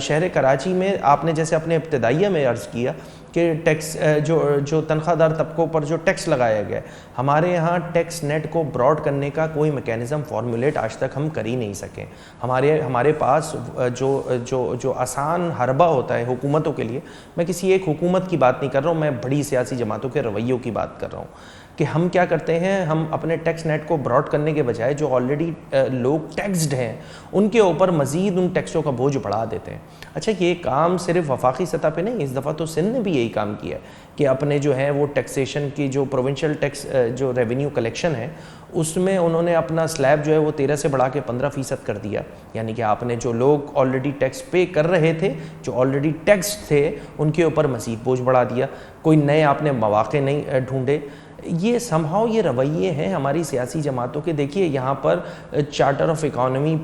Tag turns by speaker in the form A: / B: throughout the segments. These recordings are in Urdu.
A: شہر کراچی میں آپ نے جیسے اپنے ابتدائیہ میں عرض کیا کہ ٹیکس جو تنخواہ دار طبقوں پر جو ٹیکس لگایا گیا ہے، ہمارے یہاں ٹیکس نیٹ کو براڈ کرنے کا کوئی میکینزم فارمولیٹ آج تک ہم کر ہی نہیں سکے. ہمارے پاس جو آسان حربہ ہوتا ہے حکومتوں کے لیے، میں کسی ایک حکومت کی بات نہیں کر رہا ہوں، میں بڑی سیاسی جماعتوں کے رویوں کی بات کر رہا ہوں، کہ ہم کیا کرتے ہیں، ہم اپنے ٹیکس نیٹ کو براڈ کرنے کے بجائے جو آلریڈی لوگ ٹیکسڈ ہیں ان کے اوپر مزید ان ٹیکسوں کا بوجھ بڑھا دیتے ہیں. اچھا، یہ کام صرف وفاقی سطح پہ نہیں، اس دفعہ تو سندھ نے بھی یہی کام کیا ہے کہ اپنے جو ہے وہ ٹیکسیشن کی جو پروونشل ٹیکس جو ریونیو کلیکشن ہے اس میں انہوں نے اپنا سلیب جو ہے وہ 13 سے بڑھا کے 15% کر دیا. یعنی کہ آپ نے جو لوگ آلریڈی ٹیکس پے کر رہے تھے، جو آلریڈی ٹیکس تھے، ان کے اوپر مزید بوجھ بڑھا دیا. کوئی نئے آپ نے مواقع نہیں ڈھونڈے. یہ سمہاؤ یہ رویے ہیں ہماری سیاسی جماعتوں کے. دیکھیے یہاں پر چارٹر آف اکانومی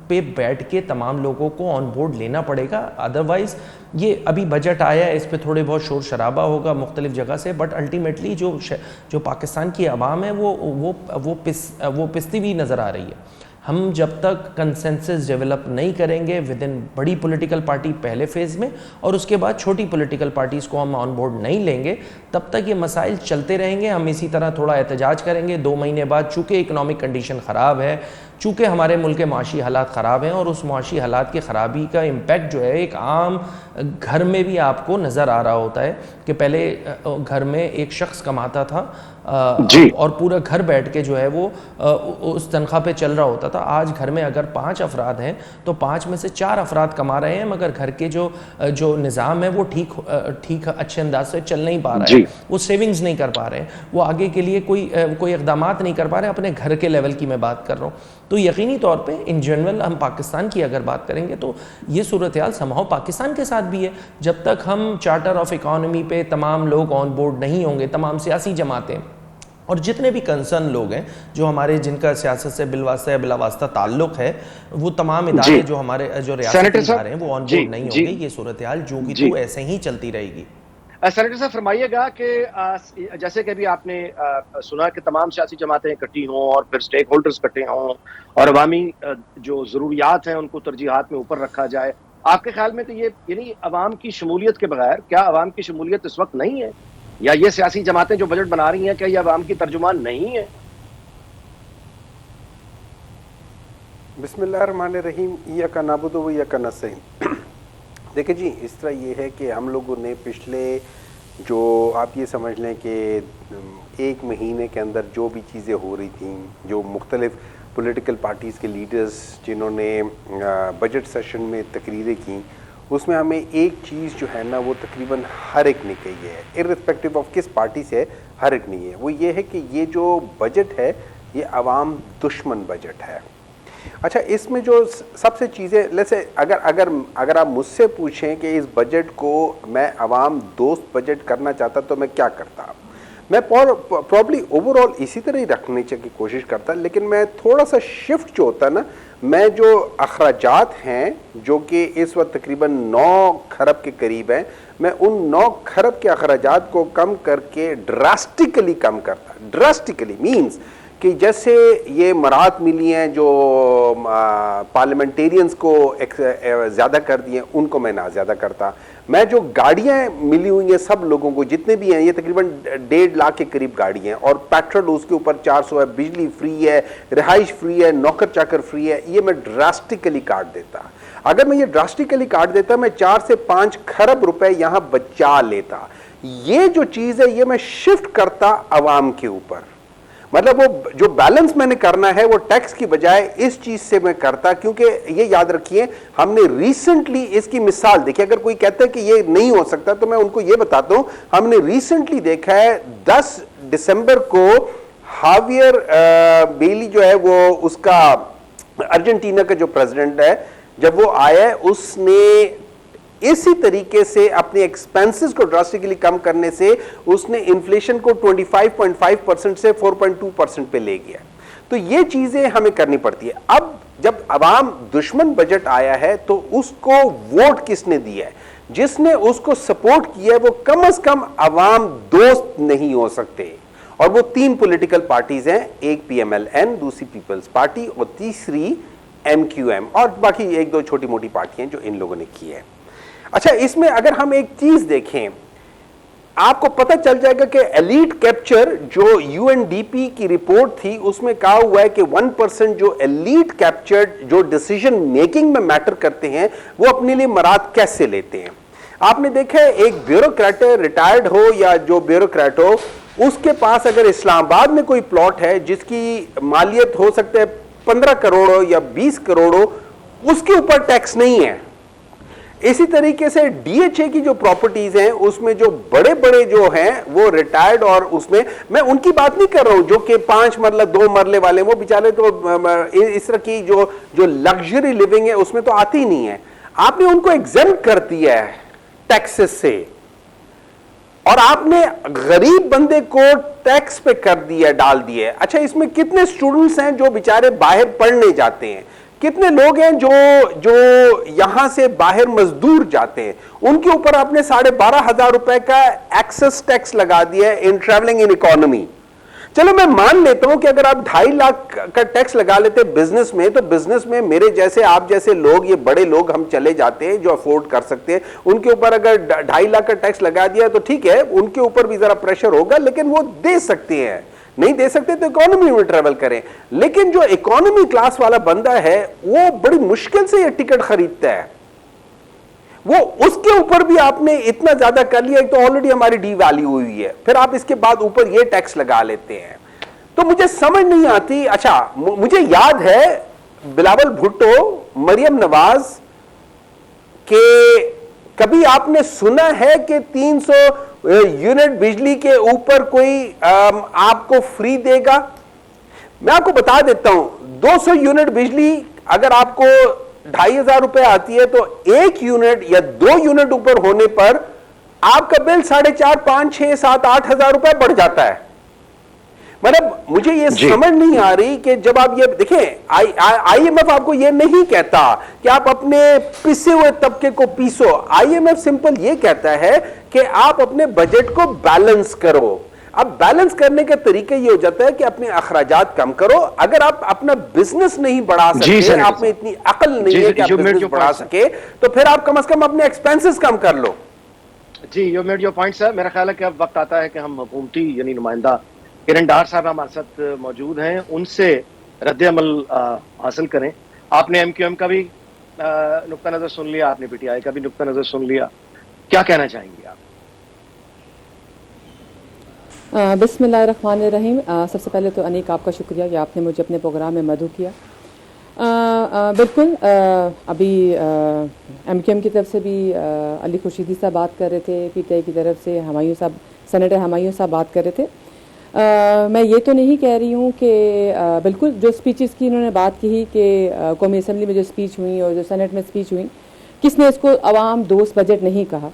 A: پہ بیٹھ کے تمام لوگوں کو آن بورڈ لینا پڑے گا، ادروائز یہ ابھی بجٹ آیا ہے، اس پہ تھوڑے بہت شور شرابہ ہوگا مختلف جگہ سے، بٹ الٹیمیٹلی جو پاکستان کی عوام ہے وہ پستی ہوئی نظر آ رہی ہے. ہم جب تک کنسنسس ڈیولپ نہیں کریں گے ود ان بڑی پولیٹیکل پارٹی پہلے فیز میں اور اس کے بعد چھوٹی پولیٹیکل پارٹیز کو ہم آن بورڈ نہیں لیں گے، تب تک یہ مسائل چلتے رہیں گے. ہم اسی طرح تھوڑا احتجاج کریں گے 2 مہینے بعد، چونکہ اکنامک کنڈیشن خراب ہے، چونکہ ہمارے ملک کے معاشی حالات خراب ہیں، اور اس معاشی حالات کی خرابی کا امپیکٹ جو ہے ایک عام گھر میں بھی آپ کو نظر آ رہا ہوتا ہے کہ پہلے گھر میں ایک شخص کماتا تھا اور پورا گھر بیٹھ کے جو ہے وہ اس تنخواہ پہ چل رہا ہوتا تھا. آج گھر میں اگر 5 افراد ہیں تو 5 میں سے 4 افراد کما رہے ہیں، مگر گھر کے جو نظام ہے وہ ٹھیک اچھے انداز سے چل نہیں پا رہا ہے. وہ سیونگز نہیں کر پا رہے ہیں، وہ آگے کے لیے کوئی اقدامات نہیں کر پا رہے. اپنے گھر کے لیول کی میں بات کر رہا ہوں. تو یقینی طور پہ ان جنرل ہم پاکستان کی اگر بات کریں گے تو یہ صورتحال سمہاؤ پاکستان کے ساتھ بھی ہے. جب تک ہم چارٹر آف اکانومی پہ تمام لوگ آن بورڈ نہیں ہوں گے، تمام سیاسی جماعتیں اور جتنے بھی کنسرن لوگ ہیں جو ہمارے جن کا سیاست سے بالواسطہ یا بلا واسطہ تعلق ہے، وہ تمام ادارے جو ہمارے جو ریاستی ادارے ہیں وہ آن بورڈ نہیں ہوں گے، یہ صورتحال جو کی تو ایسے ہی چلتی رہے گی.
B: سینیٹر صاحب فرمائیے گا کہ جیسے کہ ابھی آپ نے سنا کہ تمام سیاسی جماعتیں اکٹھی ہوں اور پھر سٹیک ہولڈرز اکٹھے ہوں اور عوامی جو ضروریات ہیں ان کو ترجیحات میں اوپر رکھا جائے. آپ کے خیال میں تو یہ یعنی عوام کی شمولیت کے بغیر، کیا عوام کی شمولیت اس وقت نہیں ہے؟ یا یہ سیاسی جماعتیں جو بجٹ بنا رہی ہیں کیا یہ عوام کی ترجمان نہیں ہے؟
C: بسم اللہ الرحمن الرحیم. ایاک نعبد و ایاک نستعین. دیکھیں جی، اس طرح یہ ہے کہ ہم لوگوں نے پچھلے جو آپ یہ سمجھ لیں کہ 1 مہینے کے اندر جو بھی چیزیں ہو رہی تھیں، جو مختلف پولیٹیکل پارٹیز کے لیڈرز جنہوں نے بجٹ سیشن میں تقریریں کیں، اس میں ہمیں ایک چیز جو ہے نا وہ تقریباً ہر ایک نے کہی ہے، ارسپیکٹو آف کس پارٹی سے ہر ایک نے ہے، وہ یہ ہے کہ یہ جو بجٹ ہے یہ عوام دشمن بجٹ ہے. اچھا، اس میں جو سب سے چیزیں جیسے اگر آپ مجھ سے پوچھیں کہ اس بجٹ کو میں عوام دوست بجٹ کرنا چاہتا تو میں کیا کرتا، میں پرابلی اوور آل اسی طرح ہی رکھنے کی کوشش کرتا، لیکن میں تھوڑا سا شفٹ جو ہوتا نا، میں جو اخراجات ہیں جو کہ اس وقت تقریباً 9 کھرب کے قریب ہیں، میں ان 9 کھرب کے اخراجات کو کم کر کے ڈراسٹیکلی کم کرتا. ڈراسٹیکلی مینز کہ جیسے یہ مراحت ملی ہیں جو پارلیمنٹیرینز کو زیادہ کر دیے ان کو میں نہ زیادہ کرتا. میں جو گاڑیاں ملی ہوئی ہیں سب لوگوں کو جتنے بھی ہیں، یہ تقریباً 1.5 لاکھ کے قریب گاڑی ہیں، اور پیٹرول اس کے اوپر 400 ہے، بجلی فری ہے، رہائش فری ہے، نوکر چاکر فری ہے. یہ میں ڈراسٹیکلی کاٹ دیتا. اگر میں یہ ڈراسٹیکلی کاٹ دیتا میں 4 سے 5 کھرب روپے یہاں بچا لیتا. یہ جو چیز ہے یہ میں شفٹ کرتا عوام کے اوپر. مطلب وہ جو بیلنس میں نے کرنا ہے وہ ٹیکس کی بجائے اس چیز سے میں کرتا، کیونکہ یہ یاد رکھیے ہم نے ریسنٹلی اس کی مثال دیکھی. اگر کوئی کہتا ہے کہ یہ نہیں ہو سکتا تو میں ان کو یہ بتاتا ہوں، ہم نے ریسنٹلی دیکھا ہے 10 دسمبر کو ہاویئر بیلی جو ہے وہ اس کا ارجنٹینا کا جو پریزیڈنٹ ہے، جب وہ آیا اس نے اسی طریقے سے اپنے ایکسپینسز کو ڈراسٹیکلی کم کرنے سے اس نے انفلیشن کو 25.5% سے 4.2% پہ لے گیا. تو یہ چیزیں ہمیں کرنی پڑتی ہے. اب جب عوام دشمن بجٹ آیا ہے تو اس کو ووٹ کس نے دیا ہے؟ جس نے اس کو سپورٹ کیا ہے وہ کم از کم عوام دوست نہیں ہو سکتے. اور وہ 3 پولیٹیکل پارٹیز ہیں، ایک PMLN، دوسری پیپلز پارٹی اور تیسری MQM اور باقی ایک دو چھوٹی موٹی پارٹیاں جو ان لوگوں نے کی ہے. اچھا اس میں اگر ہم ایک چیز دیکھیں آپ کو پتہ چل جائے گا کہ ایلیٹ کیپچر جو UNDP کی رپورٹ تھی اس میں کہا ہوا ہے کہ 1% جو ایلیٹ کیپچر جو ڈیسیژن میکنگ میں میٹر کرتے ہیں وہ اپنے لیے مراد کیسے لیتے ہیں. آپ نے دیکھا ہے ایک بیوروکریٹ ریٹائرڈ ہو یا جو بیوروکریٹ ہو اس کے پاس اگر اسلام آباد میں کوئی پلاٹ ہے جس کی مالیت ہو سکتا ہے 15 کروڑ ہو یا 20 کروڑ ہو اس کے اوپر ٹیکس نہیں ہے. اسی طریقے سے DHA کی جو پراپرٹیز ہیں اس میں جو بڑے بڑے جو ہیں وہ ریٹائرڈ اور اس میں ان کی بات نہیں کر رہا ہوں جو کہ 5 مرلہ 2 مرلے والے وہ بیچارے تو اس طرح کی جو لگژری لیونگ ہے اس میں تو آتی ہی نہیں ہے. آپ نے ان کو ایگزمپٹ کر دیا ہے ٹیکسز سے اور آپ نے غریب بندے کو ٹیکس پہ کر دیا ڈال دیا. اچھا اس میں کتنے اسٹوڈنٹس ہیں جو بیچارے باہر پڑھنے جاتے ہیں, کتنے لوگ ہیں جو یہاں سے باہر مزدور جاتے ہیں, ان کے اوپر آپ نے 12,500 روپے کا ایکسس ٹیکس لگا دیا ہے ان ٹریولنگ ان اکانومی. چلو میں مان لیتا ہوں کہ اگر آپ 2.5 لاکھ کا ٹیکس لگا لیتے بزنس میں تو بزنس میں میرے جیسے آپ جیسے لوگ یہ بڑے لوگ ہم چلے جاتے ہیں جو افورڈ کر سکتے ہیں ان کے اوپر اگر 2.5 لاکھ کا ٹیکس لگا دیا تو ٹھیک ہے ان کے اوپر بھی ذرا پریشر ہوگا لیکن وہ دے سکتے ہیں. نہیں دے سکتے تو اکانومی میں ٹریول کریں. لیکن جو اکانومی کلاس والا بندہ ہے وہ بڑی مشکل سے یہ ٹکٹ خریدتا ہے, وہ اس کے اوپر بھی آپ نے اتنا زیادہ کر لیا. ایک تو آلریڈی ہماری ڈی ویلیو ہوئی ہے, پھر آپ اس کے بعد اوپر یہ ٹیکس لگا لیتے ہیں. تو مجھے سمجھ نہیں آتی. اچھا مجھے یاد ہے بلاول بھٹو, مریم نواز کہ کبھی آپ نے سنا ہے کہ 300 یونٹ بجلی کے اوپر کوئی آپ کو فری دے گا؟ میں آپ کو بتا دیتا ہوں 200 یونٹ بجلی اگر آپ کو 2,500 روپے آتی ہے تو 1 یونٹ یا 2 یونٹ اوپر ہونے پر آپ کا بل 4,500 5,000 6,000 7,000 8,000 روپے بڑھ جاتا ہے. مطلب مجھے یہ سمجھ نہیں آ رہی کہ جب آپ یہ دیکھیں IMF آپ کو یہ نہیں کہتا کہ آپ اپنے پسے ہوئے طبقے کو پیسو. IMF سمپل یہ کہتا ہے کہ آپ اپنے بجٹ کو بیلنس کرو. اب بیلنس کرنے کا طریقہ یہ ہو جاتا ہے کہ اپنے اخراجات کم کرو. اگر آپ اپنا بزنس نہیں بڑھا سکتے, آپ میں اتنی عقل نہیں ہے کہ آپ بزنس بڑھا سکے, تو پھر آپ کم از کم اپنے ایکسپینسز کم کر لو.
B: جی یو میڈ یور پوائنٹ سر. میرا خیال ہے کہ اب وقت آتا ہے کہ ہم حکومتی یعنی نمائندہ کرن ڈار صاحب ہمارے ساتھ موجود ہیں, ان سے رد عمل حاصل کریں. آپ نے MQM کا بھی نقطہ نظر سن لیا, آپ نے PTI کا بھی نقطہ نظر سن لیا, کیا کہنا چاہیں گے آپ؟
D: بسم اللہ الرحمن الرحیم. سب سے پہلے تو انیک آپ کا شکریہ کہ آپ نے مجھے اپنے پروگرام میں مدعو کیا. بالکل ابھی MQM کی طرف سے بھی علی خورشیدی صاحب بات کر رہے تھے, PTI کی طرف سے ہمایوں صاحب, سینیٹر ہمایوں صاحب بات کر رہے تھے. میں یہ تو نہیں کہہ رہی ہوں کہ بالکل جو سپیچز کی انہوں نے بات کی کہ قومی اسمبلی میں جو سپیچ ہوئی اور جو سینٹ میں سپیچ ہوئی, کس نے اس کو عوام دوست بجٹ نہیں کہا.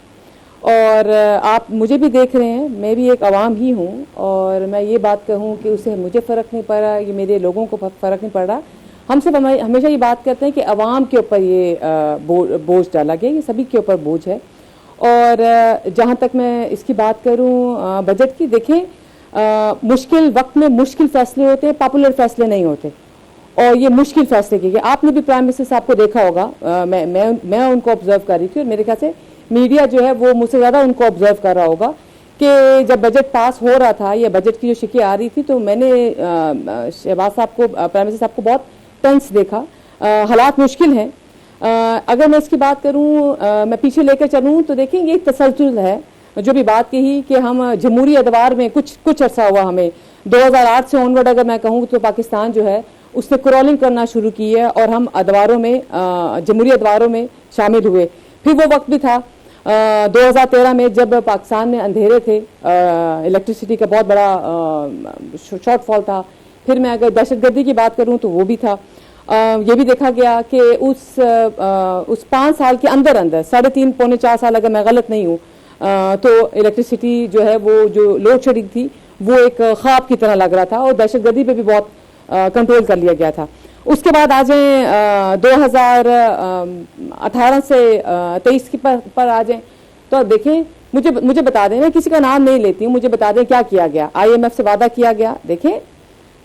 D: اور آپ مجھے بھی دیکھ رہے ہیں, میں بھی ایک عوام ہی ہوں, اور میں یہ بات کہوں کہ اس سے مجھے فرق نہیں پڑ رہا, یہ میرے لوگوں کو فرق نہیں پڑ رہا. ہم سب ہمیشہ یہ بات کرتے ہیں کہ عوام کے اوپر یہ بوجھ ڈالا گیا, یہ سبھی کے اوپر بوجھ ہے. اور جہاں تک میں اس کی بات کروں بجٹ کی, دیکھیں مشکل وقت میں مشکل فیصلے ہوتے ہیں, پاپولر فیصلے نہیں ہوتے, اور یہ مشکل فیصلے کیے. آپ نے بھی پرائم منسٹر صاحب کو دیکھا ہوگا, میں ان کو آبزرو کر رہی تھی, اور میرے خیال سے میڈیا جو ہے وہ مجھ سے زیادہ ان کو آبزرو کر رہا ہوگا کہ جب بجٹ پاس ہو رہا تھا یا بجٹ کی جو شکیں آ رہی تھی تو میں نے شہباز صاحب کو, پرائم منسٹر صاحب کو بہت ٹینس دیکھا. حالات مشکل ہیں. اگر میں اس کی بات کروں, میں پیچھے لے کر چلوں تو دیکھیں یہ تسلسل ہے. جو بھی بات کہی کہ ہم جمہوری ادوار میں کچھ عرصہ ہوا, ہمیں 2008 سے آنورڈ اگر میں کہوں تو پاکستان جو ہے اس نے کرولنگ کرنا شروع کی ہے, اور ہم ادواروں میں جمہوری ادواروں میں شامل ہوئے. پھر وہ وقت بھی تھا 2013 میں جب پاکستان میں اندھیرے تھے, الیکٹریسٹی کا بہت بڑا شارٹ فال تھا. پھر میں اگر دہشت گردی کی بات کروں تو وہ بھی تھا. یہ بھی دیکھا گیا کہ اس 5 سال کے اندر 3.5 پونے 4 سال اگر میں غلط نہیں ہوں تو الیکٹریسٹی جو ہے وہ جو لوڈ شیڈنگ تھی وہ ایک خواب کی طرح لگ رہا تھا, اور دہشت گردی پہ بھی بہت کنٹرول کر لیا گیا تھا. اس کے بعد آ جائیں 2018 سے 23 پر آ جائیں تو دیکھیں, مجھے بتا دیں, میں کسی کا نام نہیں لیتی ہوں, مجھے بتا دیں کیا کیا گیا. IMF سے وعدہ کیا گیا. دیکھیں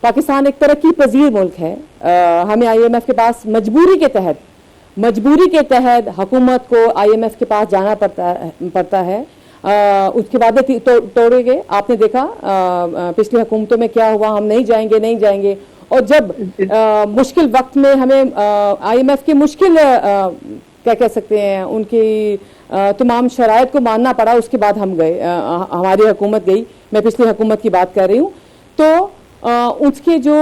D: پاکستان ایک ترقی پذیر ملک ہے. ہمیں IMF کے پاس مجبوری کے تحت حکومت کو IMF کے پاس جانا پڑتا ہے. اس کے وعدے توڑے گئے. آپ نے دیکھا پچھلی حکومتوں میں کیا ہوا, ہم نہیں جائیں گے. اور جب مشکل وقت میں ہمیں IMF کے مشکل کیا کہہ سکتے ہیں ان کی تمام شرائط کو ماننا پڑا, اس کے بعد ہم گئے, ہماری حکومت گئی, میں پچھلی حکومت کی بات کر رہی ہوں. تو اس کے جو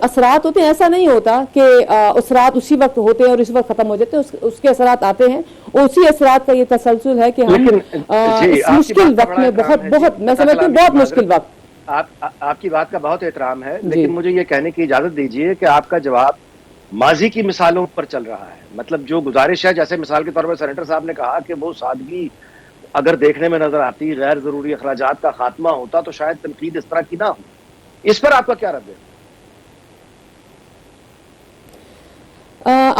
D: اثرات ہوتے ہیں, ایسا نہیں ہوتا کہ اثرات اسی وقت ہوتے ہیں اور اس وقت ختم ہو جاتے ہیں, اس کے اثرات آتے ہیں. اسی اثرات کا یہ تسلسل ہے کہ ہم اس مشکل وقت میں بہت میں سمجھتی ہوں بہت مشکل وقت.
B: آپ کی بات کا بہت احترام ہے, لیکن مجھے یہ کہنے کی اجازت دیجیے کہ آپ کا جواب ماضی کی مثالوں پر چل رہا ہے. مطلب جو گزارش ہے, جیسے مثال کے طور پر سینیٹر صاحب نے کہا کہ وہ سادگی اگر دیکھنے میں نظر آتی, غیر ضروری اخراجات کا خاتمہ ہوتا, تو شاید تنقید اس طرح کی نہ ہو. اس پر آپ کا کیا رد ہے؟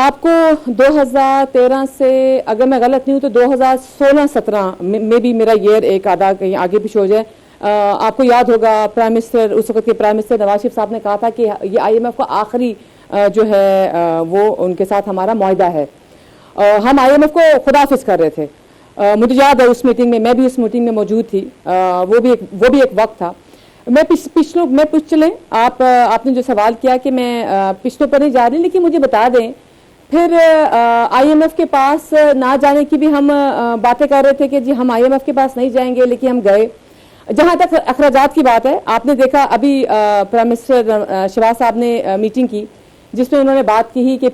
D: آپ کو 2013 سے اگر میں غلط نہیں ہوں تو 2016-17 میں بھی میرا ایئر ایک آدھا کہیں آگے پیچھے ہو جائے. آپ کو یاد ہوگا پرائم منسٹر, اس وقت کے پرائم منسٹر نواز شریف صاحب نے کہا تھا کہ یہ IMF کا آخری جو ہے وہ ان کے ساتھ ہمارا معاہدہ ہے. ہم IMF کو خداحافظ کر رہے تھے. مجھے یاد ہے اس میٹنگ میں بھی اس میٹنگ میں موجود تھی. وہ بھی ایک وقت تھا. میں پوچھ چلیں آپ نے جو سوال کیا کہ میں پچھلوں پر نہیں جا رہی, لیکن مجھے بتا دیں پھر IMF کے پاس نہ جانے کی بھی ہم باتیں کر رہے تھے کہ جی ہم IMF کے پاس نہیں جائیں گے, لیکن ہم گئے. جہاں تک اخراجات کی بات ہے, آپ نے دیکھا ابھی پرائم منسٹر شہباز صاحب نے میٹنگ کی جس میں انہوں نے بات کی کہ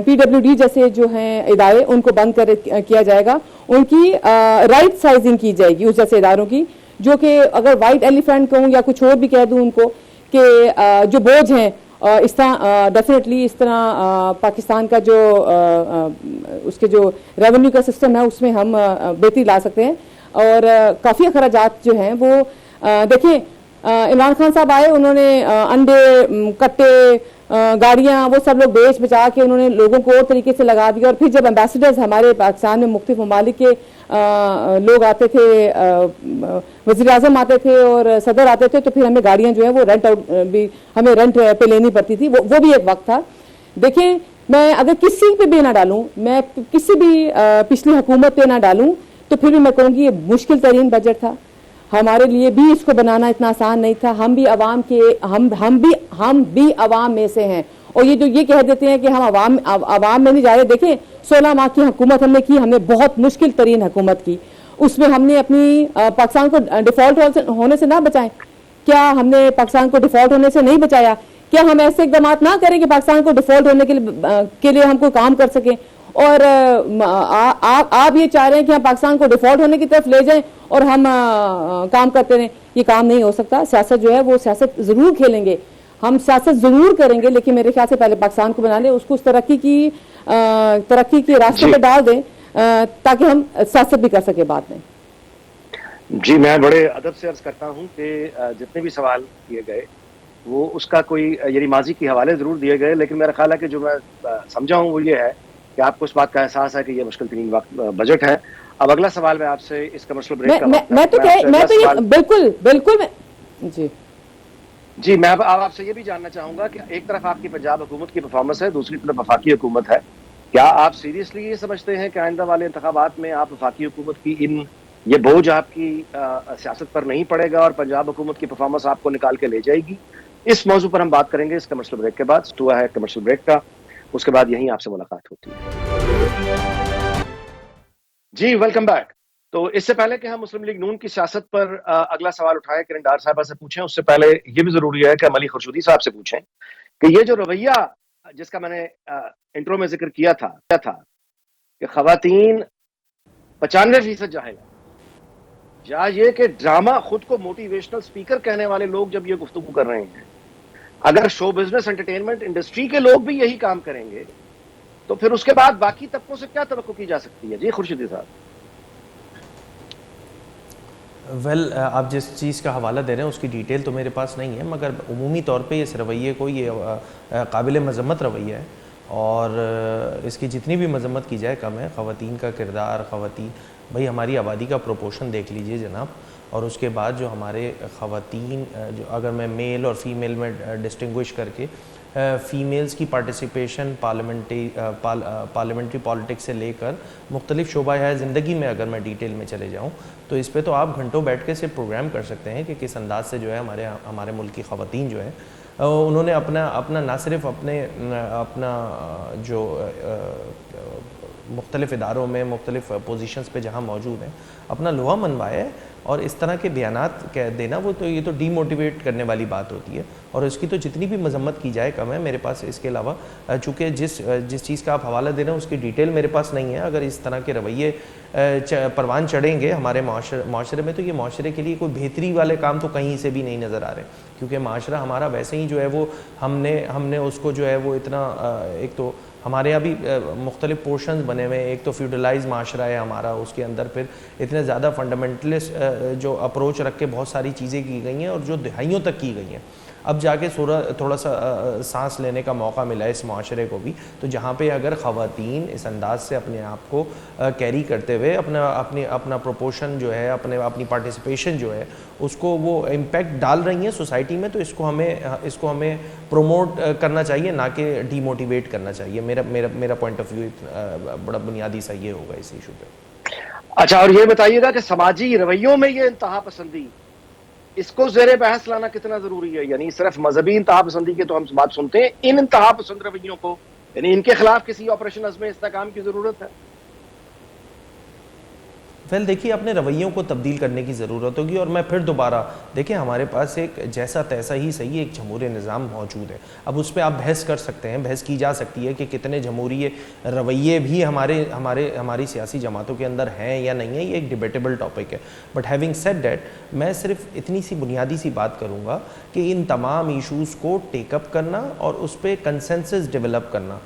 D: PWD جیسے جو ہیں ادارے ان کو بند کیا جائے گا, ان کی رائٹ سائزنگ کی جائے گی اس جیسے اداروں کی, جو کہ اگر وائٹ ایلیفینٹ کہوں یا کچھ اور بھی کہہ دوں ان کو کہ جو بوجھ ہیں اس طرح ڈیفینیٹلی اس طرح پاکستان کا جو اس کے جو ریونیو کا سسٹم ہے اس میں ہم بہتری لا سکتے ہیں. اور کافی اخراجات جو ہیں وہ دیکھیں عمران خان صاحب آئے, انہوں نے انڈے کٹے گاڑیاں وہ سب لوگ بیچ بچا کے انہوں نے لوگوں کو اور طریقے سے لگا دیا. اور پھر جب ایمبیسڈرز ہمارے پاکستان میں مختلف ممالک کے لوگ آتے تھے, وزیر اعظم آتے تھے اور صدر آتے تھے, تو پھر ہمیں گاڑیاں جو ہیں وہ رینٹ آؤٹ بھی ہمیں رینٹ پہ لینی پڑتی تھی. وہ بھی ایک وقت تھا. دیکھیں میں اگر کسی پہ بھی نہ ڈالوں, میں کسی بھی پچھلی حکومت پہ نہ ڈالوں, تو پھر بھی میں کہوں گی یہ مشکل ترین بجٹ تھا. ہمارے لیے بھی اس کو بنانا اتنا آسان نہیں تھا. ہم بھی عوام میں سے ہیں, اور یہ جو یہ کہہ دیتے ہیں کہ ہم عوام میں نہیں جا رہے. دیکھیں 16 ماہ کی حکومت ہم نے کی, ہم نے بہت مشکل ترین حکومت کی. اس میں ہم نے اپنی پاکستان کو ڈیفالٹ ہونے سے نہ بچائیں. کیا ہم نے پاکستان کو ڈیفالٹ ہونے سے نہیں بچایا؟ کیا ہم ایسے اقدامات نہ کریں کہ پاکستان کو ڈیفالٹ ہونے کے لیے ہم کوئی کام کر سکیں؟ اور آپ یہ چاہ رہے ہیں کہ ہم پاکستان کو ڈیفالٹ ہونے کی طرف لے جائیں اور ہم کام کرتے رہیں. یہ کام نہیں ہو سکتا. سیاست جو ہے وہ سیاست ضرور کھیلیں گے, ہم سیاست ضرور کریں گے, لیکن میرے خیال سے پہلے پاکستان کو بنا لیں, اس کو اس ترقی کی راستے پہ ڈال دیں تاکہ ہم سیاست بھی کر سکیں بعد میں.
B: جی میں بڑے ادب سے عرض کرتا ہوں کہ جتنے بھی سوال کیے گئے وہ اس کا کوئی یعنی ماضی کے حوالے ضرور دیے گئے, لیکن میرا خیال ہے کہ جو میں سمجھا ہوں وہ یہ ہے کہ آپ کو اس بات کا احساس ہے کہ یہ مشکل ترین بجٹ ہے. اب اگلا سوال میں آپ سے اس کمرشل بریک کا
D: بالکل جی
B: میں اب آپ سے یہ بھی جاننا چاہوں گا کہ ایک طرف آپ کی پنجاب حکومت کی پرفارمنس ہے, دوسری طرف وفاقی حکومت ہے. کیا آپ سیریسلی یہ سمجھتے ہیں کہ آئندہ والے انتخابات میں آپ وفاقی حکومت کی یہ بوجھ آپ کی سیاست پر نہیں پڑے گا اور پنجاب حکومت کی پرفارمنس آپ کو نکال کے لے جائے گی؟ اس موضوع پر ہم بات کریں گے اس کمرشل بریک کے بعد. ہوا ہے کمرشل بریک کا, اس کے بعد یہیں آپ سے ملاقات ہوتی ہے. جی ویلکم بیک. تو اس سے پہلے کہ ہم مسلم لیگ نون کی سیاست پر اگلا سوال اٹھائیں, کرن ڈار صاحبہ سے پوچھیں, اس سے پہلے یہ بھی ضروری ہے کہ ہم علی خورشیدی صاحب سے پوچھیں کہ یہ جو رویہ جس کا میں نے انٹرو میں ذکر کیا تھا کہ خواتین 95% جاہل ہے, یا یہ کہ ڈرامہ خود کو موٹیویشنل سپیکر کہنے والے لوگ جب یہ گفتگو کر رہے ہیں, اگر شو بزنس انٹرٹینمنٹ انڈسٹری کے لوگ بھی یہی کام کریں گے تو پھر اس کے بعد باقی طبقوں سے کیا توقع کی جا سکتی ہے؟ جی خورشیدی صاحب.
A: آپ جس چیز کا حوالہ دے رہے ہیں اس کی ڈیٹیل تو میرے پاس نہیں ہے, مگر عمومی طور پہ اس رویے کو یہ قابل مذمت رویہ ہے. اور اس کی جتنی بھی مذمت کی جائے کم ہے. خواتین کا کردار, خواتین, بھئی ہماری آبادی کا پروپورشن دیکھ لیجئے جناب, اور اس کے بعد جو ہمارے خواتین, جو اگر میں میل اور فیمیل میں ڈسٹنگوش کر کے, فیمیلز کی پارٹیسپیشن پارلیمنٹری پالیٹکس سے لے کر مختلف شعبہ زندگی میں اگر میں ڈیٹیل میں چلے جاؤں تو اس پہ تو آپ گھنٹوں بیٹھ کے صرف پروگرام کر سکتے ہیں کہ کس انداز سے جو ہے ہمارے ملک کی خواتین جو ہے انہوں نے اپنا نہ صرف اپنا جو مختلف اداروں میں مختلف پوزیشنز پہ جہاں موجود ہیں اپنا لوہا منوایا ہے, اور اس طرح کے بیانات دینا وہ تو یہ تو ڈی موٹیویٹ کرنے والی بات ہوتی ہے, اور اس کی تو جتنی بھی مذمت کی جائے کم ہے. میرے پاس اس کے علاوہ چونکہ جس چیز کا آپ حوالہ دے رہے ہیں اس کی ڈیٹیل میرے پاس نہیں ہے. اگر اس طرح کے رویے پروان چڑھیں گے ہمارے معاشرے میں تو یہ معاشرے کے لیے کوئی بہتری والے کام تو کہیں سے بھی نہیں نظر آ رہے, کیونکہ معاشرہ ہمارا ویسے ہی جو ہے وہ ہم نے اس کو جو ہے وہ اتنا, ایک تو ہمارے یہاں بھی مختلف پورشنز بنے ہوئے ہیں, ایک تو فیوڈلائز معاشرہ ہے ہمارا, اس کے اندر پھر اتنے زیادہ فنڈامنٹلسٹ جو اپروچ رکھ کے بہت ساری چیزیں کی گئی ہیں اور جو دہائیوں تک کی گئی ہیں. اب جا کے تھوڑا سا سانس لینے کا موقع ملا ہے اس معاشرے کو بھی, تو جہاں پہ اگر خواتین اس انداز سے اپنے آپ کو کیری کرتے ہوئے اپنا پروپورشن جو ہے اپنی پارٹیسپیشن جو ہے اس کو وہ امپیکٹ ڈال رہی ہیں سوسائٹی میں, تو اس کو ہمیں پروموٹ کرنا چاہیے, نہ کہ ڈی موٹیویٹ کرنا چاہیے. میرا پوائنٹ آف ویو بڑا بنیادی سا یہ ہوگا اس ایشو پہ.
B: اچھا, اور یہ بتائیے گا کہ سماجی رویوں میں یہ انتہا پسندی اس کو زیر بحث لانا کتنا ضروری ہے؟ یعنی صرف مذہبی انتہا پسندی کے تو ہم بات سنتے ہیں, ان انتہا پسند رویوں کو, یعنی ان کے خلاف کسی آپریشن عزم استحکام کی ضرورت ہے.
A: دیکھیے اپنے رویوں کو تبدیل کرنے کی ضرورت ہوگی, اور میں پھر دوبارہ دیکھیں ہمارے پاس ایک جیسا تیسا ہی صحیح ایک جمہوری نظام موجود ہے. اب اس پہ آپ بحث کر سکتے ہیں, بحث کی جا سکتی ہے کہ کتنے جمہوری رویے بھی ہماری سیاسی جماعتوں کے اندر ہیں یا نہیں ہیں, یہ ایک ڈیبیٹیبل ٹاپک ہے. بٹ ہیونگ سیڈ دیٹ میں صرف اتنی سی بنیادی سی بات کروں گا کہ ان تمام ایشوز کو ٹیک اپ کرنا اور اس پہ کنسنسس ڈیولپ کرنا.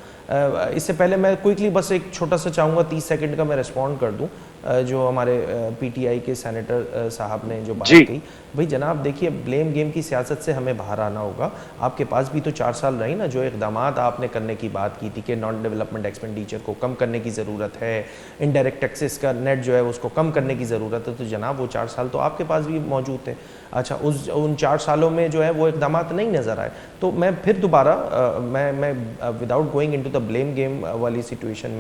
A: اس سے پہلے میں کوئکلی بس ایک چھوٹا سا چاہوں گا 30 سیکنڈ کا میں رسپونڈ کر دوں جو ہمارے پی ٹی آئی کے سینیٹر صاحب نے جو بات کہی. بھئی جناب دیکھیے, بلیم گیم کی سیاست سے ہمیں باہر آنا ہوگا. آپ کے پاس بھی تو 4 سال رہی نا, جو اقدامات آپ نے کرنے کی بات کی تھی کہ نان ڈیولپمنٹ ایکسپینڈیچر کو کم کرنے کی ضرورت ہے, انڈائریکٹ ٹیکسز کا نیٹ جو ہے اس کو کم کرنے کی ضرورت ہے, تو جناب وہ 4 سال تو آپ کے پاس بھی موجود تھے. اچھا, ان 4 سالوں میں جو ہے وہ اقدامات نہیں نظر آئے. تو میں پھر دوبارہ میں without going into the blame game والی سچویشن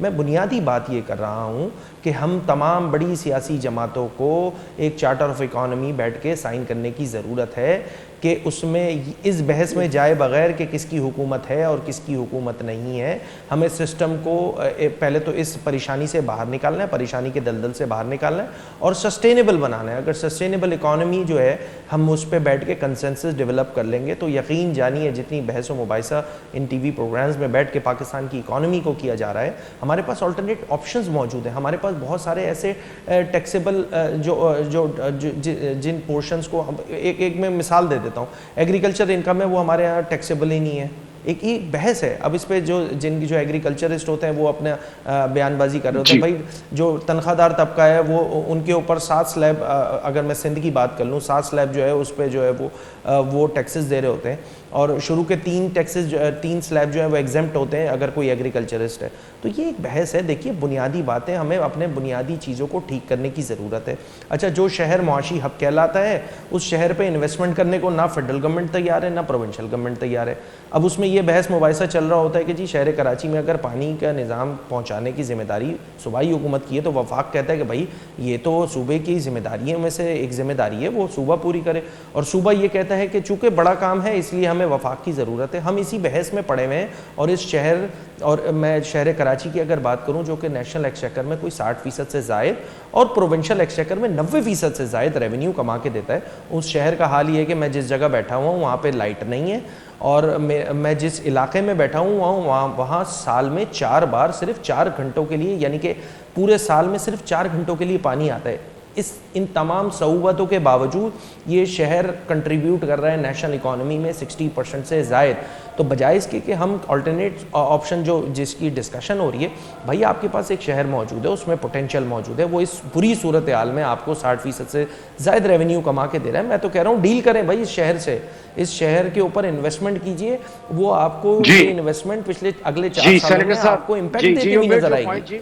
A: میں بنیادی بات یہ کر رہا ہوں کہ ہم تمام بڑی سیاسی جماعتوں کو ایک چارٹر آف اکانومی بیٹھ کے سائن کرنے کی ضرورت ہے کہ اس میں اس بحث میں جائے بغیر کہ کس کی حکومت ہے اور کس کی حکومت نہیں ہے. ہمیں سسٹم کو پہلے تو اس پریشانی سے باہر نکالنا ہے, پریشانی کے دلدل سے باہر نکالنا ہے اور سسٹینیبل بنانا ہے. اگر سسٹینیبل اکانومی جو ہے ہم اس پہ بیٹھ کے کنسنسس ڈیولپ کر لیں گے تو یقین جانیے جتنی بحث و مباحثہ ان ٹی وی پروگرامز میں بیٹھ کے پاکستان کی اکانومی کو کیا جا رہا ہے, ہمارے پاس آلٹرنیٹ آپشنز موجود ہیں. ہمارے پاس بہت سارے ایسے ٹیکسیبل جن پورشنز کو ایک میں مثال دے دیتا ہوں, ایگریکلچر انکم ہے وہ ہمارے یہاں ٹیکسیبل ہی نہیں ہے. ایک ہی بحث ہے. اب اس پہ جن کی جو ایگریکلچرسٹ ہوتے ہیں وہ اپنے بیان بازی کر رہے ہوتے ہیں. بھائی جو تنخواہ دار طبقہ ہے وہ ان کے اوپر 7 سلیب, اگر میں سندھ کی بات کر لوں 7 سلیب جو ہے اس پہ جو ہے وہ ٹیکسز دے رہے ہوتے ہیں, اور شروع کے 3 سلیب جو ہے وہ ایگزمپٹ ہوتے ہیں اگر کوئی ایگریکلچرسٹ ہے. تو یہ ایک بحث ہے. دیکھیے بنیادی باتیں ہمیں اپنے بنیادی چیزوں کو ٹھیک کرنے کی ضرورت ہے. اچھا, جو شہر معاشی ہب کہلاتا ہے اس شہر پہ انویسٹمنٹ کرنے کو نہ فیڈرل گورنمنٹ تیار ہے نہ پروونشل گورنمنٹ تیار ہے. اب اس میں یہ بحث مباحثہ چل رہا ہوتا ہے کہ جی شہر کراچی میں اگر پانی کا نظام پہنچانے کی ذمہ داری صوبائی حکومت کی ہے تو وفاق کہتا ہے کہ بھائی یہ تو صوبے کی ذمہ داریوں میں سے ایک ذمہ داری ہے, وہ صوبہ پوری کرے. اور صوبہ یہ کہتا ہے کہ چونکہ بڑا کام ہے اس لیے ہمیں وفاق کی ضرورت ہے. ہم اسی بحث میں پڑے ہوئے ہیں. اور اس شہر, اور میں شہر کراچی کی اگر بات کروں جو کہ نیشنل ایکسچیکر میں کوئی 60% سے زائد اور پروونشل ایکسچیکر میں 90% سے زائد ریونیو کما کے دیتا ہے, اس شہر کا حال یہ ہے کہ میں جس جگہ بیٹھا ہوا ہوں وہاں پہ لائٹ نہیں ہے, اور میں جس علاقے میں بیٹھا ہوں وہاں سال میں 4 بار صرف 4 گھنٹوں کے لیے, یعنی کہ پورے سال میں صرف 4 گھنٹوں کے لیے پانی آتا ہے. ان تمام صعوبتوں کے باوجود یہ شہر کنٹریبیوٹ کر رہا ہے نیشنل اکانومی میں 60% سے زائد. تو بجائے اس کے کہ ہم آلٹرنیٹ آپشن جس کی ڈسکشن ہو رہی ہے, بھائی آپ کے پاس ایک شہر موجود ہے, اس میں پوٹینشیل موجود ہے, وہ اس بری صورتحال میں آپ کو 60% سے زائد ریونیو کما کے دے رہا ہے. میں تو کہہ رہا ہوں ڈیل کریں بھائی اس شہر سے, اس شہر کے اوپر انویسٹمنٹ کیجئے, وہ آپ کو یہ انویسٹمنٹ پچھلے اگلے 4 سالوں میں آپ کو امپیکٹ دیتی ہوئی نظر آئے گی.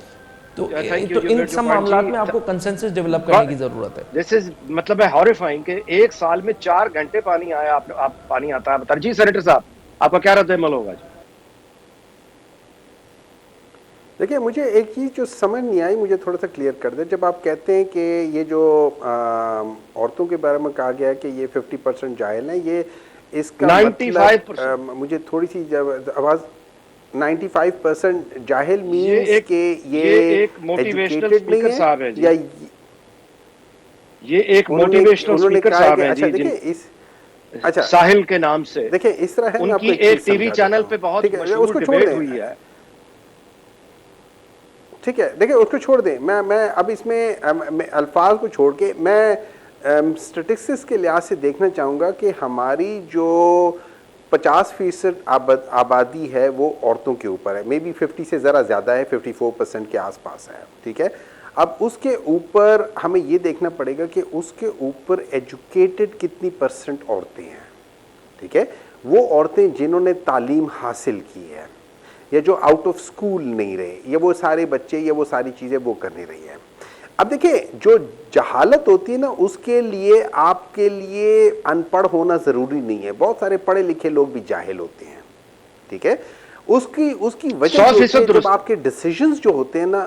A: تو ان سب معاملات میں آپ کو کنسنسس ڈیولپ کرنے کی ضرورت ہے.
B: دس از مطلب ہے ہاریفائنگ کہ ایک سال میں 4 گھنٹے پانی آیا, آپ پانی آتا ہے. ترجیح سینیٹر صاحب آپ کا کیا رد عمل ہوگا؟
C: دیکھیں مجھے ایک چیز جو سمجھ نہیں آئی, مجھے تھوڑا سا کلیئر کر دیں. جب آپ کہتے ہیں کہ یہ جو عورتوں کے بارے میں کہا گیا ہے کہ یہ 50% جاہل ہیں, یہ اس کا مطلب مجھے تھوڑی سی آواز 95% جاہل مینس کہ یہ
B: موٹیویشنل اسپیکر صاحب ہیں جی, یہ ایک موٹیویشنل اسپیکر صاحب ہیں جی,
C: اچھا
B: ساحل کے نام سے.
C: دیکھیں اس طرح ہے,
B: ان کی ایک ٹی وی چینل پہ بہت مشہور ڈیبیٹ ہوئی ہے.
C: ٹھیک ہے, دیکھیں اس کو چھوڑ دیں. میں اب اس میں الفاظ کو چھوڑ کے میں اسٹیٹسٹکس کے لحاظ سے دیکھنا چاہوں گا کہ ہماری جو 50% آبادی ہے وہ عورتوں کے اوپر ہے, مے بی 50 سے ذرا زیادہ ہے, 54% کے آس پاس ہے. ٹھیک ہے, اب اس کے اوپر ہمیں یہ دیکھنا پڑے گا کہ اس کے اوپر ایجوکیٹڈ کتنی پرسنٹ عورتیں ہیں. ٹھیک ہے, وہ عورتیں جنہوں نے تعلیم حاصل کی ہے, یا جو آؤٹ آف سکول نہیں رہے, یا وہ سارے بچے یا وہ ساری چیزیں وہ کر نہیں رہی ہیں. اب دیکھیں جو جہالت ہوتی ہے نا, اس کے لیے آپ کے لیے ان پڑھ ہونا ضروری نہیں ہے. بہت سارے پڑھے لکھے لوگ بھی جاہل ہوتے ہیں. ٹھیک ہے, اس کی وجہ جب آپ کے ڈیسیژنز جو ہوتے ہیں نا,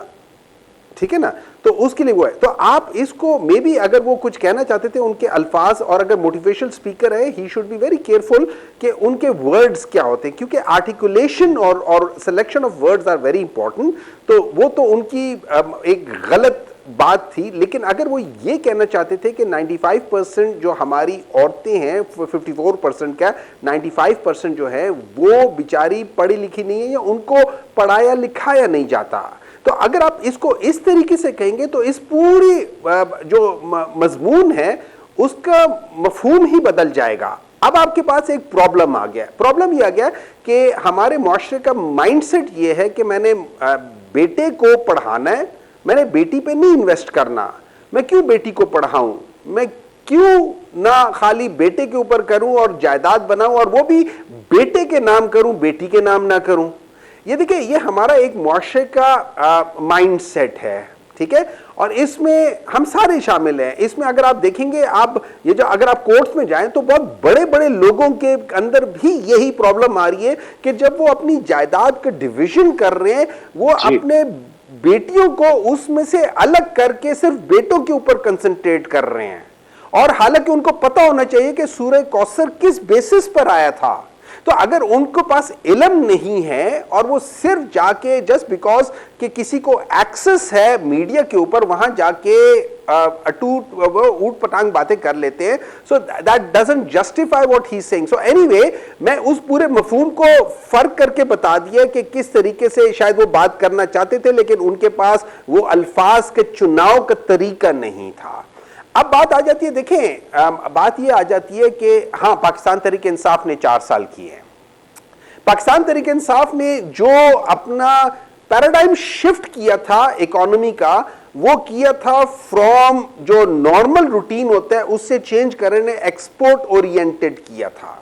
C: ٹھیک ہے نا, تو اس کے لیے وہ ہے. تو آپ اس کو مے بی اگر وہ کچھ کہنا چاہتے تھے ان کے الفاظ, اور اگر موٹیویشنل اسپیکر ہے he should be very careful کہ ان کے ورڈز کیا ہوتے ہیں, کیونکہ آرٹیکولیشن اور selection of words are very important. تو وہ تو ان کی ایک غلط بات تھی. لیکن اگر وہ یہ کہنا چاہتے تھے کہ 95% جو ہماری عورتیں ہیں, 54% کا 95% جو ہے وہ بیچاری پڑھی لکھی نہیں ہے, یا ان کو پڑھایا لکھایا نہیں جاتا, تو اگر آپ اس کو اس طریقے سے کہیں گے تو اس پوری جو مضمون ہے اس کا مفہوم ہی بدل جائے گا. اب آپ کے پاس ایک پرابلم آ گیا. پرابلم یہ آ گیا کہ ہمارے معاشرے کا مائنڈ سیٹ یہ ہے کہ میں نے بیٹے کو پڑھانا ہے, میں نے بیٹی پہ نہیں انویسٹ کرنا. میں کیوں بیٹی کو پڑھاؤں, میں کیوں نہ خالی بیٹے کے اوپر کروں اور جائیداد بناؤں, اور وہ بھی بیٹے کے نام کروں, بیٹی کے نام نہ کروں. یہ دیکھیں یہ ہمارا ایک معاشرے کا مائنڈ سیٹ ہے. ٹھیک ہے, اور اس میں ہم سارے شامل ہیں. اس میں اگر آپ دیکھیں گے, آپ یہ جو اگر آپ کورٹس میں جائیں تو بہت بڑے بڑے لوگوں کے اندر بھی یہی پرابلم آ رہی ہے کہ جب وہ اپنی جائیداد کا ڈویژن کر رہے ہیں, وہ اپنے بیٹیوں کو اس میں سے الگ کر کے صرف بیٹوں کے اوپر کنسنٹریٹ کر رہے ہیں, اور حالانکہ ان کو پتا ہونا چاہیے کہ سورہ کوثر کس بیسس پر آیا تھا. تو اگر ان کے پاس علم نہیں ہے اور وہ صرف جا کے جسٹ بیکاز کہ کسی کو ایکسس ہے میڈیا کے اوپر, وہاں جا کے اوٹ پٹانگ باتیں کر لیتے ہیں, so that doesn't justify what he is saying. So anyway میں اس پورے مفہوم کو فرق کر کے بتا دیا کہ کس طریقے سے شاید وہ بات کرنا چاہتے تھے, لیکن ان کے پاس وہ الفاظ کے چناؤ کا طریقہ نہیں تھا. اب بات آ جاتی ہے, دیکھیں بات یہ آ جاتی ہے کہ ہاں پاکستان تحریک انصاف نے 4 سال کیے ہیں. پاکستان تحریک انصاف نے جو اپنا پیراڈائم شفٹ کیا تھا اکانومی کا, وہ کیا تھا فرام جو نارمل روٹین ہوتا ہے اس سے چینج کرنے ایکسپورٹ اورینٹڈ کیا تھا.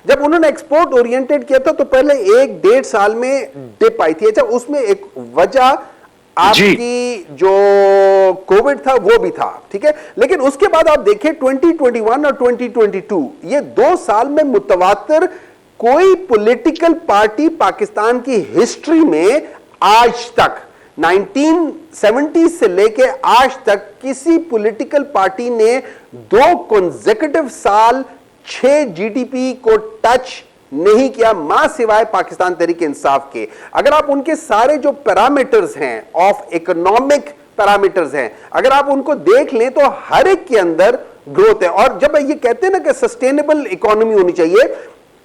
C: جب انہوں نے ایکسپورٹ اورینٹڈ کیا تھا تو پہلے 1-1.5 سال میں ڈپ آئی تھی. اچھا, اس میں ایک وجہ آپ کی جو کووڈ تھا وہ بھی تھا. ٹھیک ہے, لیکن اس کے بعد آپ دیکھیں 2021 اور 2022 یہ 2 سال میں متواتر کوئی پولیٹیکل پارٹی پاکستان کی ہسٹری میں آج تک 1970 سے لے کے آج تک کسی پولیٹیکل پارٹی نے 2 کنزیکٹیو سال 6 جی ڈی پی کو ٹچ نہیں کیا, ماں سوائے پاکستان تحریک انصاف کے. اگر آپ ان کے سارے جو پیرامیٹرز ہیں آف اکنامک پیرامیٹرز ہیں, اگر آپ ان کو دیکھ لیں تو ہر ایک کے اندر گروتھ ہے. اور جب یہ کہتے ہیں نا کہ سسٹینیبل اکانومی ہونی چاہیے,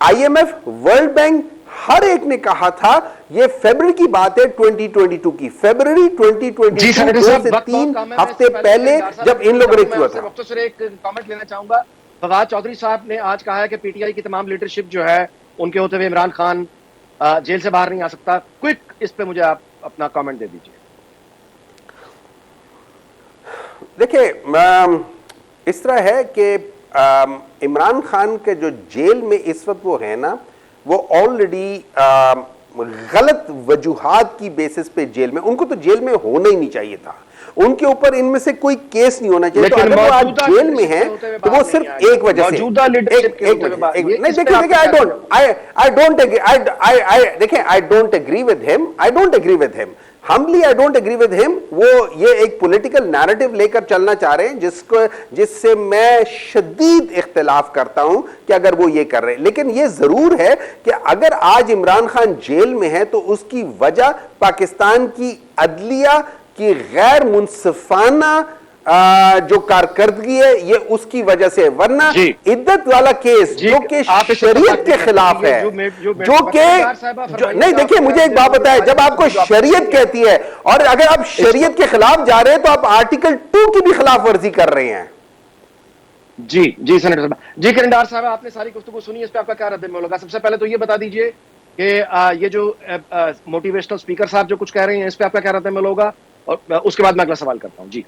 C: I M F, World Bank, ہر ایک نے کہا تھا یہ فیبرری کی بات ہے 2022 کی، فیبرری 2022 سے 3 ہفتے پہلے جب ان لوگوں نے کیا تھا۔
B: مختصر ایک کامنٹ لینا چاہوں گا، فواد چودھری صاحب نے آج کہا ہے کہ پی ٹی آئی کی تمام لیڈرشپ جو ہے ان کے ہوتے ہوئے عمران خان جیل سے باہر نہیں آ سکتا۔ کوئک اس پہ مجھے آپ اپنا کامنٹ دے دیجئے۔
C: دیکھیں اس طرح ہے کہ عمران خان کے جو جیل میں اس وقت وہ ہے نا، وہ آلریڈی غلط وجوہات کی بیسس پہ جیل میں، ان کو تو جیل میں ہونا ہی نہیں چاہیے تھا، ان کے اوپر ان میں سے کوئی کیس نہیں ہونا چاہیے، تو اگر وہ آج جیل میں ہیں تو وہ صرف ایک وجہ سے نہیں، دیکھیں I don't agree with him humbly I don't agree with him۔ وہ یہ ایک پولیٹیکل نیریٹو لے کر چلنا چاہ رہے ہیں جس سے میں شدید اختلاف کرتا ہوں کہ اگر وہ یہ کر رہے ہیں، لیکن یہ ضرور ہے کہ اگر آج عمران خان جیل میں ہے تو اس کی وجہ پاکستان کی عدلیہ کی غیر منصفانہ جو کارکردگی ہے یہ اس کی وجہ سے، ورنہ عدت والا کیس جو کہ شریعت کے خلاف ہے، جو کہ نہیں، دیکھیں مجھے ایک بات بتائے، جب آپ کو شریعت کہتی ہے اور اگر آپ شریعت کے خلاف جا رہے ہیں تو آپ آرٹیکل 2 کی بھی خلاف ورزی کر رہے ہیں۔
B: جی سینیٹر صاحب، جی کرن ڈار صاحب، آپ نے ساری گفتگو سنی، اس پہ آپ کا کیا رد عمل ہوگا؟ سب سے پہلے تو یہ بتا دیجئے کہ یہ جو موٹیویشنل اسپیکر صاحب جو کچھ کہہ رہے ہیں اس پہ آپ کا کیا رد عمل ہوگا، اور اس کے بعد میں اگلا سوال کرتا ہوں۔ جی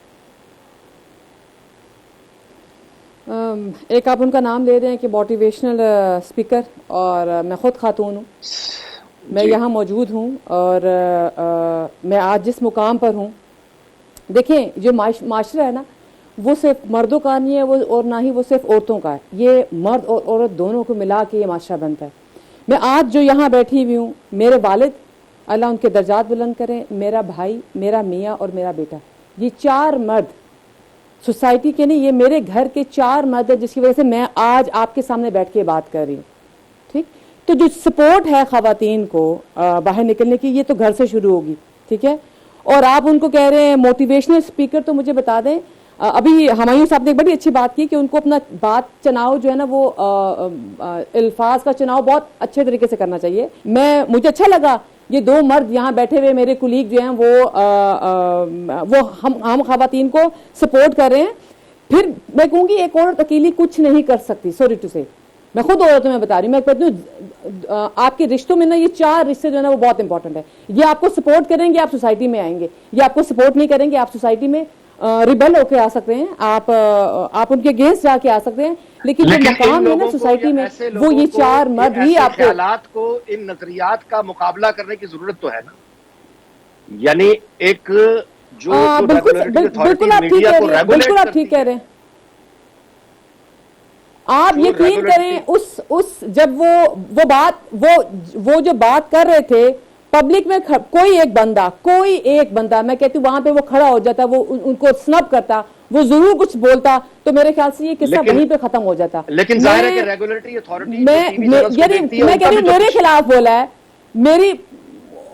D: ایک آپ ان کا نام لے رہے ہیں کہ موٹیویشنل اسپیکر، اور میں خود خاتون ہوں، میں یہاں موجود ہوں، اور میں آج جس مقام پر ہوں، دیکھیں جو معاشرہ ہے نا وہ صرف مردوں کا نہیں ہے، وہ اور نہ ہی وہ صرف عورتوں کا ہے، یہ مرد اور عورت دونوں کو ملا کے یہ معاشرہ بنتا ہے۔ میں آج جو یہاں بیٹھی ہوئی ہوں، میرے والد اللہ ان کے درجات بلند کریں، میرا بھائی، میرا میاں اور میرا بیٹا، یہ 4 مرد سوسائٹی کے نہیں، یہ میرے گھر کے 4 مرد ہے جس کی وجہ سے میں آج آپ کے سامنے بیٹھ کے بات کر رہی ہوں، ٹھیک؟ تو جو سپورٹ ہے خواتین کو باہر نکلنے کی، یہ تو گھر سے شروع ہوگی، ٹھیک ہے؟ اور آپ ان کو کہہ رہے ہیں موٹیویشنل اسپیکر، تو مجھے بتا دیں، ابھی ہمایوں صاحب نے ایک بڑی اچھی بات کی کہ ان کو اپنا بات چناؤ جو ہے نا وہ الفاظ کا چناؤ بہت اچھے طریقے سے کرنا چاہیے۔ مجھے اچھا لگا یہ 2 مرد یہاں بیٹھے ہوئے میرے کولیگ جو ہیں وہ ہم خواتین کو سپورٹ کر رہے ہیں۔ پھر میں کہوں گی ایک عورت اکیلی کچھ نہیں کر سکتی، سوری ٹو سے، میں خود عورتوں میں بتا رہی ہوں، میں کہتی ہوں آپ کے رشتوں میں نا یہ 4 رشتے جو ہے نا وہ بہت امپورٹنٹ ہے، یہ آپ کو سپورٹ کریں گے آپ سوسائٹی میں آئیں گے، یہ آپ کو سپورٹ نہیں کریں گے آپ سوسائٹی میں ریبل ہو کے آ سکتے ہیں، آپ ان کے اگینسٹ جا کے آ سکتے ہیں، لیکن جو مقام ہے نا سوسائٹی میں وہ یہ 4 مرد ہی آپ
B: کو ان نظریات کا مقابلہ کرنے کی ضرورت تو ہے نا، یعنی ایک جو
D: بالکل آپ ٹھیک کہہ رہے ہیں، آپ یقین کریں اس جب وہ جو بات کر رہے تھے پبلک میں، کوئی ایک بندہ میں کہتی ہوں وہاں پہ وہ کھڑا ہو جاتا، وہ ان کو سنب کرتا، وہ ضرور کچھ بولتا، تو میرے خیال سے یہ قصہ وہیں پہ ختم ہو جاتا۔
B: لیکن ظاہر ہے کہ ریگولیٹری اتھارٹی
D: میں کہہ رہی ہوں میرے خلاف بولا ہے،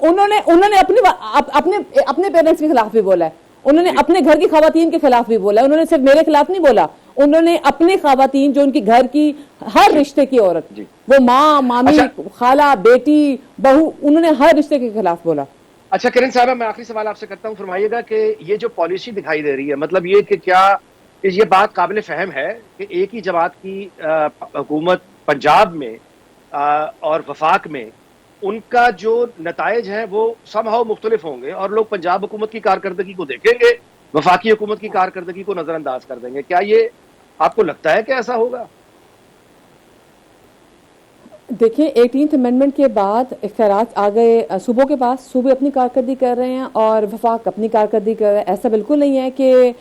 D: انہوں نے اپنے پیرنٹس کے خلاف بھی بولا ہے، انہوں نے اپنے گھر کی خواتین کے خلاف بھی بولا ہے، انہوں نے صرف میرے خلاف نہیں بولا، انہوں نے اپنے خواتین جو ان کی گھر کی ہر رشتے کی عورت، وہ ماں، مامی، خالہ، بیٹی، بہو، انہوں نے ہر رشتے کے خلاف بولا۔
B: اچھا کرن صاحب، میں آخری سوال آپ سے کرتا ہوں، فرمائیے گا کہ یہ جو پالیسی دکھائی دے رہی ہے، مطلب یہ کہ کیا یہ بات قابل فہم ہے کہ ایک ہی جماعت کی حکومت پنجاب میں اور وفاق میں ان کا جو نتائج ہیں وہ سم ہاؤ مختلف ہوں گے، اور لوگ پنجاب حکومت کی کارکردگی کو دیکھیں گے، وفاقی حکومت کی کارکردگی کو نظر انداز کر دیں گے؟ کیا یہ آپ کو لگتا ہے کہ ایسا ہوگا؟
D: دیکھیں 18th امینڈمنٹ کے بعد اختیارات آ گئے صوبوں کے پاس، صوبے اپنی کارکردگی کر رہے ہیں اور وفاق اپنی کارکردگی کر رہا ہے۔ ایسا بالکل نہیں ہے کہ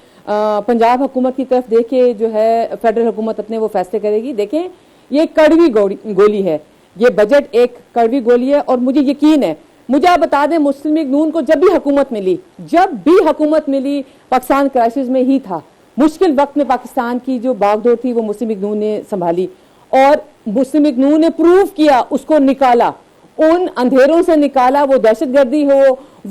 D: پنجاب حکومت کی طرف دیکھ کے جو ہے فیڈرل حکومت اپنے وہ فیصلے کرے گی۔ دیکھیں یہ کڑوی گولی ہے، یہ بجٹ ایک کڑوی گولی ہے، اور مجھے یقین ہے، مجھے آپ بتا دیں مسلم لیگ نون کو جب بھی حکومت ملی پاکستان کرائسس میں ہی تھا، مشکل وقت میں پاکستان کی جو باغ دوڑ تھی وہ مسلم لیگ نون نے سنبھالی، اور مسلم لیگ نون نے پروو کیا، اس کو نکالا، ان اندھیروں سے نکالا، وہ دہشت گردی ہو،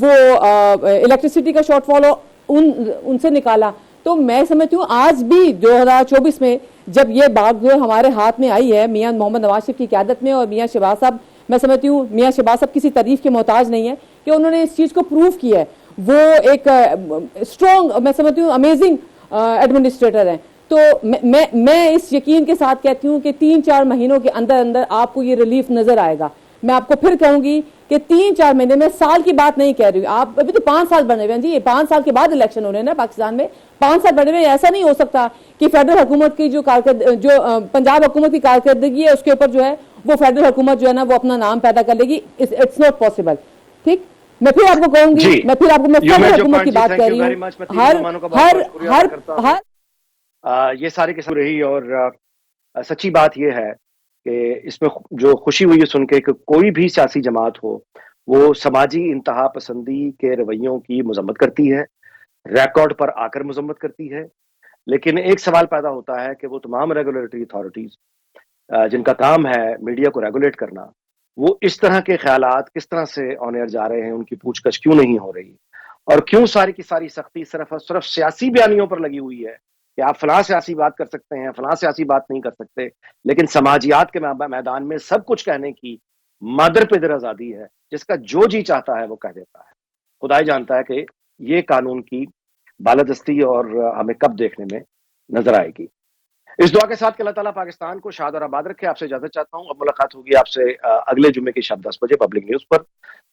D: وہ الیکٹریسٹی کا شارٹ فال ہو، ان سے نکالا۔ تو میں سمجھتی ہوں آج بھی 2024 میں جب یہ باغ دوڑ ہمارے ہاتھ میں آئی ہے میاں محمد نواز شریف کی قیادت میں اور میاں شہباز صاحب میں سمجھتی ہوں میاں شہباز صاحب کسی تعریف کے محتاج نہیں ہے کہ انہوں نے اس چیز کو پروف کیا ہے. وہ ایک اسٹرانگ میں سمجھتی ہوں امیزنگ ایڈمنسٹریٹر ہیں. تو میں اس یقین کے ساتھ کہتی ہوں کہ 3-4 مہینوں کے اندر اندر آپ کو یہ ریلیف نظر آئے گا. میں آپ کو پھر کہوں گی کہ 3-4 مہینے میں، سال کی بات نہیں کہہ رہی ہوں، آپ ابھی تو 5 سال بنے ہوئے ہیں جی. یہ 5 سال کے بعد الیکشن ہو رہے ہیں نا پاکستان میں. 5 سال بنے ہوئے. ایسا نہیں ہو سکتا کہ فیڈرل حکومت کی جو پنجاب حکومت کی کارکردگی ہے اس کے اوپر جو ہے وہ فیڈرل حکومت جو ہے نا وہ اپنا نام پیدا کر لے گی. It's not possible. ٹھیک، میں پھر آپ کو کہوں گی، میں فیڈرل حکومت کی بات کر رہی ہوں. ہر
B: یہ ساری قسم رہی. اور سچی بات یہ ہے کہ اس میں جو خوشی ہوئی ہے سن کے کہ کوئی بھی سیاسی جماعت ہو وہ سماجی انتہا پسندی کے رویوں کی مذمت کرتی ہے، ریکارڈ پر آ کر مذمت کرتی ہے. لیکن ایک سوال پیدا ہوتا ہے کہ وہ تمام ریگولیٹری اتھارٹیز جن کا کام ہے میڈیا کو ریگولیٹ کرنا، وہ اس طرح کے خیالات کس طرح سے آن ایئر جا رہے ہیں، ان کی پوچھ گچھ کیوں نہیں ہو رہی، اور کیوں ساری کی ساری سختی صرف سیاسی بیانیوں پر لگی ہوئی ہے کہ آپ فلاں سیاسی بات کر سکتے ہیں، فلاں سیاسی بات نہیں کر سکتے، لیکن سماجیات کے میدان میں سب کچھ کہنے کی مادر پدر آزادی ہے. جس کا جو جی چاہتا ہے وہ کہہ دیتا ہے. خدا ہی جانتا ہے کہ یہ قانون کی بالادستی اور ہمیں کب دیکھنے میں نظر آئے گی. اس دعا کے ساتھ کہ اللہ تعالیٰ پاکستان کو شاد اور آباد رکھے، آپ سے اجازت چاہتا ہوں. اب ملاقات ہوگی آپ سے اگلے جمعے کی شب 10 بجے پبلک نیوز پر.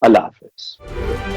B: اللہ حافظ.